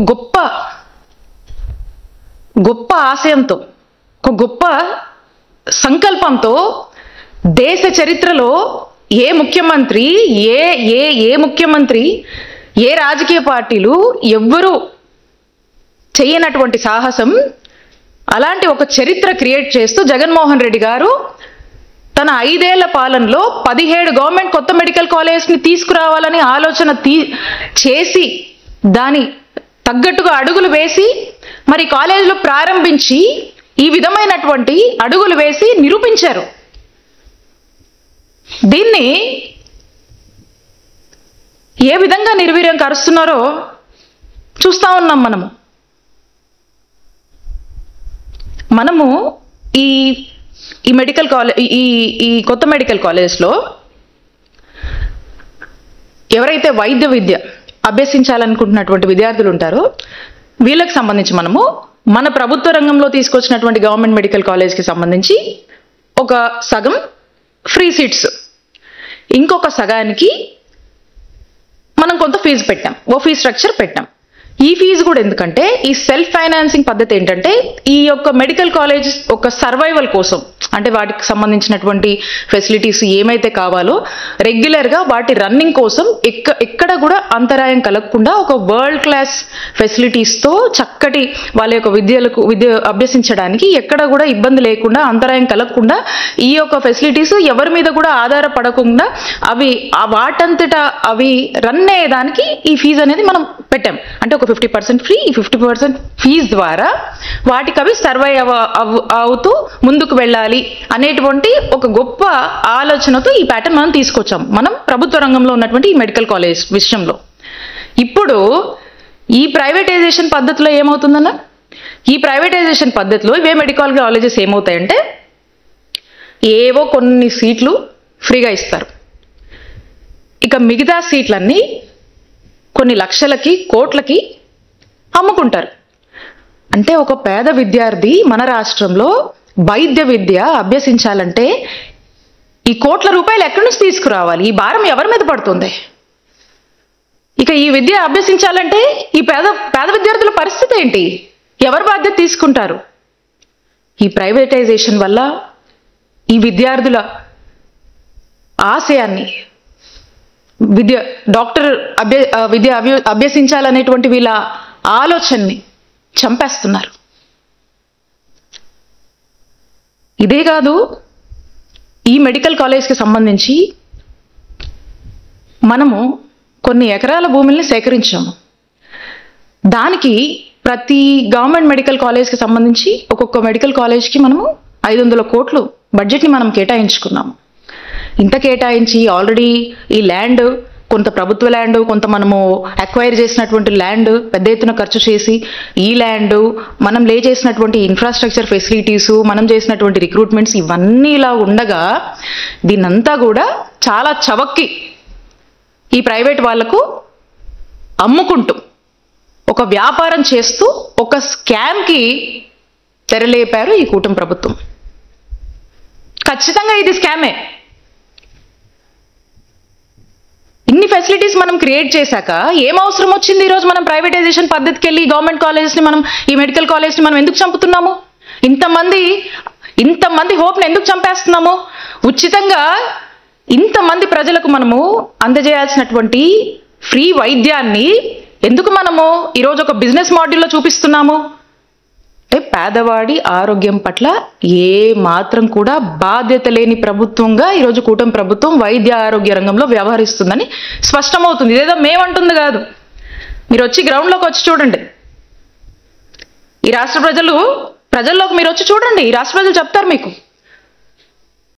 గొప్ప గొప్ప ఆశయంతో, ఒక గొప్ప సంకల్పంతో దేశ చరిత్రలో ఏ ముఖ్యమంత్రి ఏ ముఖ్యమంత్రి, ఏ రాజకీయ పార్టీలు ఎవ్వరూ చేయనటువంటి సాహసం, అలాంటి ఒక చరిత్ర క్రియేట్ చేస్తూ జగన్మోహన్ రెడ్డి గారు తన 5 ఏళ్ల పాలనలో 17 గవర్నమెంట్ కొత్త మెడికల్ కాలేజ్ని తీసుకురావాలని ఆలోచన చేసి దాని తగ్గట్టుగా అడుగులు వేసి మరి కాలేజీలు ప్రారంభించి ఈ విధమైనటువంటి అడుగులు వేసి నిరూపించారు. దీన్ని ఏ విధంగా నిర్వీర్యం కరుస్తున్నారో చూస్తా ఉన్నాం. మనము ఈ మెడికల్ కాలేజ్, ఈ కొత్త మెడికల్ కాలేజ్లో ఎవరైతే వైద్య విద్య అభ్యసించాలనుకుంటున్నటువంటి విద్యార్థులు ఉంటారో వీళ్ళకి సంబంధించి మనము మన ప్రభుత్వ రంగంలో తీసుకొచ్చినటువంటి గవర్నమెంట్ మెడికల్ కాలేజ్కి సంబంధించి ఒక సగం ఫ్రీ సీట్స్, ఇంకొక సగానికి మనం కొంత ఫీజు పెట్టాం, ఓ ఫీ స్ట్రక్చర్ పెట్టాం. ఈ ఫీజు కూడా ఎందుకంటే ఈ సెల్ఫ్ ఫైనాన్సింగ్ పద్ధతి ఏంటంటే ఈ యొక్క మెడికల్ కాలేజ్ ఒక సర్వైవల్ కోసం, అంటే వాటికి సంబంధించినటువంటి ఫెసిలిటీస్ ఏమైతే కావాలో రెగ్యులర్గా వాటి రన్నింగ్ కోసం ఎక్కడ కూడా అంతరాయం కలగకుండా ఒక వరల్డ్ క్లాస్ ఫెసిలిటీస్తో చక్కటి వాళ్ళ యొక్క విద్య అభ్యసించడానికి ఎక్కడ కూడా ఇబ్బంది లేకుండా, అంతరాయం కలగకుండా ఈ యొక్క ఫెసిలిటీస్ ఎవరి మీద కూడా ఆధారపడకుండా అవి వాటంతటా అవి రన్ అయ్యేదానికి ఈ ఫీజు అనేది మనం పెట్టాం. అంటే ఒక 50% ఫ్రీ, ఈ 50% ఫీజు ద్వారా వాటికి అవి సర్వైవ్ అవుతూ ముందుకు వెళ్ళాలి అనేటువంటి ఒక గొప్ప ఆలోచనతో ఈ ప్యాటర్న్ మనం తీసుకొచ్చాం మనం ప్రభుత్వ రంగంలో ఉన్నటువంటి ఈ మెడికల్ కాలేజ్ విషయంలో. ఇప్పుడు ఈ ప్రైవేటైజేషన్ పద్ధతిలో ఏమవుతుందన్న, ఈ ప్రైవేటైజేషన్ పద్ధతిలో ఇవే మెడికల్ కాలేజెస్ ఏమవుతాయంటే ఏవో కొన్ని సీట్లు ఫ్రీగా ఇస్తారు, ఇక మిగతా సీట్లన్నీ కొన్ని లక్షలకి కోట్లకి అమ్ముకుంటారు. అంటే ఒక పేద విద్యార్థి మన రాష్ట్రంలో వైద్య విద్య అభ్యసించాలంటే ఈ కోట్ల రూపాయలు ఎక్కడి నుంచి తీసుకురావాలి? ఈ భారం ఎవరి మీద పడుతుంది? ఇక ఈ విద్య అభ్యసించాలంటే ఈ పేద విద్యార్థుల పరిస్థితి ఏంటి? ఎవరు బాధ్యత తీసుకుంటారు? ఈ ప్రైవేటైజేషన్ వల్ల ఈ విద్యార్థుల ఆశయాన్ని, డాక్టర్ విద్య అభ్యసించాలనేటువంటి వీళ్ళ ఆలోచనని చంపేస్తున్నారు. ఇదే కాదు, ఈ మెడికల్ కాలేజ్కి సంబంధించి మనము కొన్ని ఎకరాల భూముల్ని సేకరించాము. దానికి ప్రతి గవర్నమెంట్ మెడికల్ కాలేజ్కి సంబంధించి ఒక్కొక్క మెడికల్ కాలేజ్కి మనము 500 కోట్లు బడ్జెట్ని మనం కేటాయించుకున్నాము. ఇంత కేటాయించి ఆల్రెడీ ఈ ల్యాండ్, కొంత ప్రభుత్వ ల్యాండ్, కొంత మనము అక్వైర్ చేసినటువంటి ల్యాండ్ పెద్ద ఎత్తున ఖర్చు చేసి ఈ ల్యాండ్, మనం లే చేసినటువంటి ఇన్ఫ్రాస్ట్రక్చర్ ఫెసిలిటీసు, మనం చేసినటువంటి రిక్రూట్మెంట్స్ ఇవన్నీ ఇలా ఉండగా దీన్నంతా కూడా చాలా చవక్కి ఈ ప్రైవేట్ వాళ్లకు అమ్ముకుంటూ ఒక వ్యాపారం చేస్తూ ఒక స్కామ్కి తెరలేపారు ఈ కూటమి ప్రభుత్వం. ఖచ్చితంగా ఇది స్కామే. ఇన్ని ఫెసిలిటీస్ మనం క్రియేట్ చేశాక ఏం అవసరం వచ్చింది ఈరోజు మనం ప్రైవేటైజేషన్ పద్ధతికి వెళ్ళి గవర్నమెంట్ కాలేజెస్ని మనం, ఈ మెడికల్ కాలేజ్ని మనం ఎందుకు చంపుతున్నాము? ఇంతమంది హోప్ని ఎందుకు చంపేస్తున్నాము? ఉచితంగా ఇంతమంది ప్రజలకు మనము అందజేయాల్సినటువంటి ఫ్రీ వైద్యాన్ని ఎందుకు మనము ఈరోజు ఒక బిజినెస్ మోడల్లో చూపిస్తున్నాము? అంటే పేదవాడి ఆరోగ్యం పట్ల ఏ మాత్రం కూడా బాధ్యత లేని ప్రభుత్వంగా ఈరోజు కూటమి ప్రభుత్వం వైద్య ఆరోగ్య రంగంలో వ్యవహరిస్తుందని స్పష్టమవుతుంది. ఇదేదో మేమంటుంది కాదు, మీరు వచ్చి గ్రౌండ్లోకి వచ్చి చూడండి. ఈ రాష్ట్ర ప్రజల్లోకి మీరు వచ్చి చూడండి, ఈ రాష్ట్ర ప్రజలు చెప్తారు మీకు.